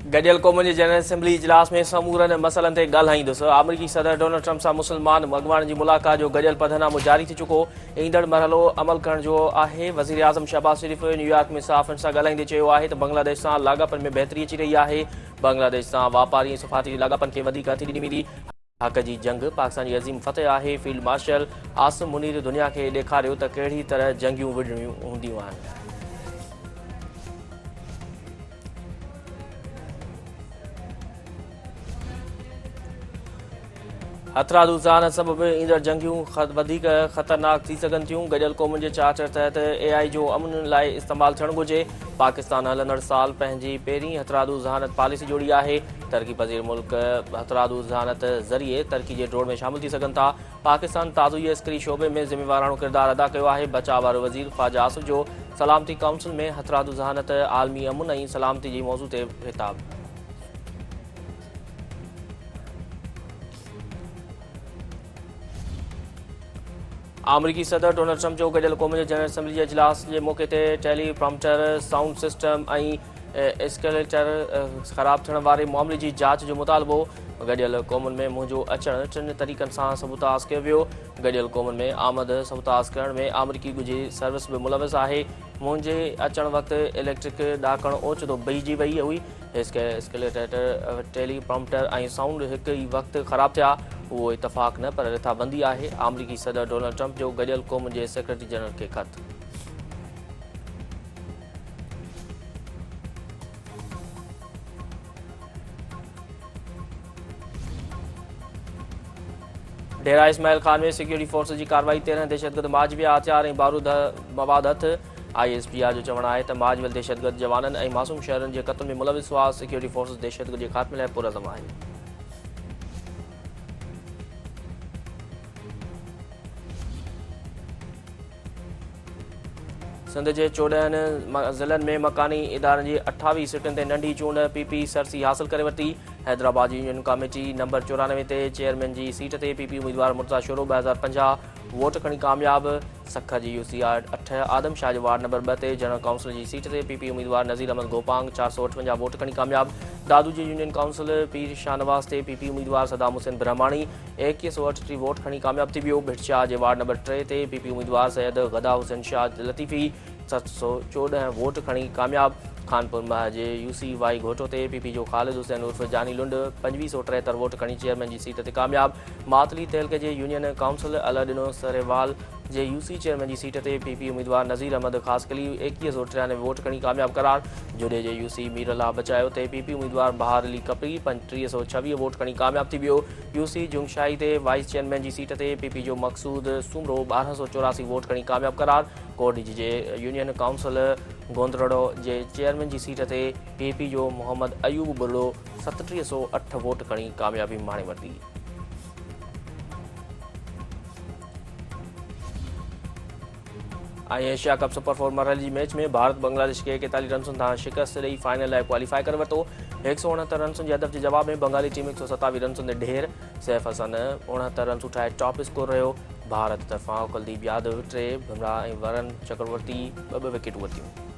गडियल क़ौमुनि जी general assembly इजलास में समूरनि मसइलनि ते ॻाल्हाईंदुसि। अमरीकी सदर डोनाल्ड ट्रम्प सां मुसलमान अॻुवाणनि जी मुलाक़ात जो गडियल पधरनामो जारी थी चुको। ईंदड़ मरहलो अमल करण जो आहे। वज़ीर आज़म शहबाज शरीफ़ न्यूयॉर्क में सहाफ़ियुनि सां ॻाल्हाईंदे चयो आहे त बांग्लादेश सां लाॻापनि में बहितरी अची रही आहे। बांग्लादेश सां वापारी ऐं सफ़ारती लाॻापनि खे वधीक हथी ॾिनी वेंदी। हक़ जी जंग पाकिस्तान जी अज़ीम फतेह आहे। फील्ड मार्शल आसिम मुनीर दुनिया खे ॾेखारियो त कहिड़ी तरह जंगियूं विढ़णियूं हूंदियूं आहिनि। हथरादू ज़हानत सबबि ईंदड़ जंगियूं वधीक ख़तरनाक थी सघनि थियूं। गडियल क़ौमुनि जे चार्टर तहत AI जो अमन लाइ इस्तेमालु थियणु घुरिजे। पाकिस्तान हलंदड़ साल पंहिंजी पहिरीं हथरादू ज़हानत पॉलिसी जोड़ी आहे। तरक़ी पज़ीर मुल्क हथरादू ज़हानत ज़रिए तरक़ी जे डोड़ में शामिल थी सघनि था। पाकिस्तान ताज़ुई अस्करी शोबे में ज़िम्मेवाराणो किरदारु अदा कयो आहे। बचाव वारो वज़ीर ख़्वाजा आसिफ जो सलामती काउंसिल में हथरादू ज़हानत आलमी अमन ऐं सलामती जी मौज़ू ते ख़िताब। अमरीकी सदर डोनाल्ड ट्रम्प जो गडियल क़ौमुनि जी जनरल असेंबली जे इजलास जे मौक़े ते टेलीप्रॉम्प्टर साउंड सिस्टम ऐं एस्केलेटर ख़राब थियण वारे मामले जी जांच जो मुतालबो। गडियल क़ौमुनि में मुंहिंजो अचणु 3 तरीक़नि सां सबूताज़ कयो वियो। गडियल क़ौमुनि में आमद सबूताज़ करण में अमरीकी ॻुझी सर्विस बि मुलविस आहे। मुंहिंजे अचण वक़्तु इलेक्ट्रिक ॾाकण ओचितो बहिजी वई हुई। एस्केलेटर टेलीप्रॉम्प्टर ऐं साउंड हिकु ई वक़्तु ख़राब थिया। उहो इतफ़ाक़ न पर रिथाबंदी आहे। अमरीकी सदर डोनाल्ड ट्रम्प जो गडियल क़ौमुनि जे सेक्रेटरी जनरल खे ख़त। डेरा इस्माइल खान में सिक्योरिटी फोर्स जी कार्रवाई 13 दहशतगर्द माजविया हथियार ऐं बारूद मवाद हथ। ISPR जो चवणु आहे त माजवियल दहशतगर्द जवाननि ऐं मासूम शहरनि जे क़त्ल में मुलविस हुआ। सिक्योरिटी फोर्स दहशतगर्दी जे ख़ात्मे लाइ पुरज़म आहे। सिंध जे 14 ज़िलनि में मकानी इदारनि जी 28 सीटुनि ते नंढी चूंड PP सरसी हासिल करे वरिती। हैदराबाद यूनियन कमेटी नंबर 94 ते चेयरमैन जी सीट ते PP उम्मीदवार मुर्तज़ा शोरो 2050 वोट खणी कामयाब। सख जी UC 8 आदमशाह जे वार्ड नंबर 2 ते जनरल काउंसिल जी सीट ते PP उम्मीदवार नज़ीर अहमद गोपांग 458 वोट खणी कामयाब। दादू जी यूनियन काउंसिल पीर शाहनवाज़ ते PP उम्मीदवार सदाम हुसैन ब्रह्माणी 2138 वोट खणी कामयाब थी वियो। भिटशाह जे वार्ड नंबर 3 ते PP उम्मीदवार सैयद गदा हुसैन शाह लतीफ़ी 714 वोट खणी कामयाब। खानपुर माह जे UC वाई घोटो ते PP जो ख़ालिद हुसैन उर्फ़ जानी लुंड 2573 वोट खणी चेयरमैन जी सीट ते कामयाब। मातली तहलके जे यूनियन काउंसिल अलाडिनो सरेवाल जे UC चेयरमैन जी सीट ते PP उम्मीदवार नज़ीर अहमद ख़ासकली 2193 वोट खणी कामयाब करार। जुडे जे UC मीरला बचायो ते PP उम्मीदवार बहार अली कपरी 3526 वोट खणी कामयाब थी वियो। UC जुंगशाही ते वाइस चेयरमैन जी सीट ते PP जो मक़सूद सुमरो 1284 वोट खणी कामयाब करार। कोडजी जे यूनियन काउंसिल गोंदड़ो जे चेयरमैन जी सीट ते PP जो मोहम्मद अयूब बुर्ड़ो 3708 वोट खणी कामयाबी माणे वरिती। एशिया कप सुपर 4 मरहले जी मैच में भारत बांग्लादेश खे 41 रन्सुनि सां शिकस्त ॾेई फाइनल लाइ क्वालीफाई करे वरितो। 169 रन्सुनि जे हदफ़ जे जवाब में बंगाली टीम 127 रन्सुनि ते ढेर। सैफ हसन 69 रन्सूं ठाहे टॉप स्कोर रहियो। भारत तरफ़ां कुलदीप यादव 3, बुमराह ऐं वरुण चक्रवर्ती 2 विकेटूं वरितियूं।